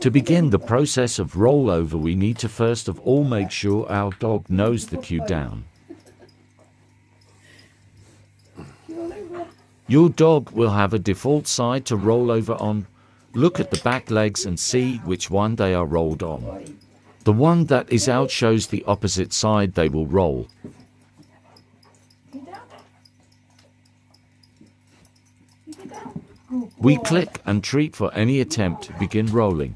To begin the process of rollover, we need to first of all make sure our dog knows the cue down. Your dog will have a default side to roll over on. Look at the back legs and see which one they are rolled on. The one that is out shows the opposite side they will roll. We click and treat for any attempt to begin rolling.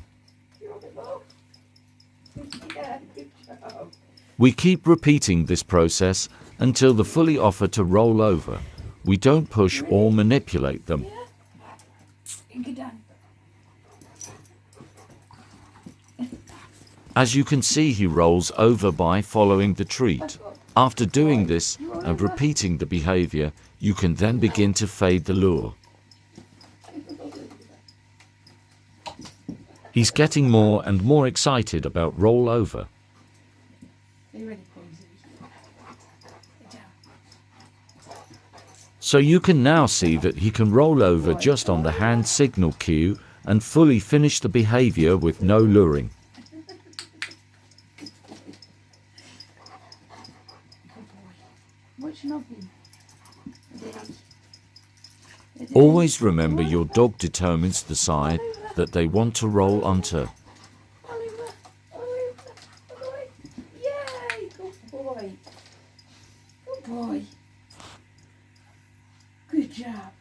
We keep repeating this process until they fully offer to roll over. We don't push or manipulate them. As you can see, he rolls over by following the treat. After doing this and repeating the behavior, you can then begin to fade the lure. He's getting more and more excited about rollover. So you can now see that he can roll over just on the hand signal cue and fully finish the behavior with no luring. Always remember, your dog determines the side that they want to roll onto. Yay! Good boy. Good boy. Good job.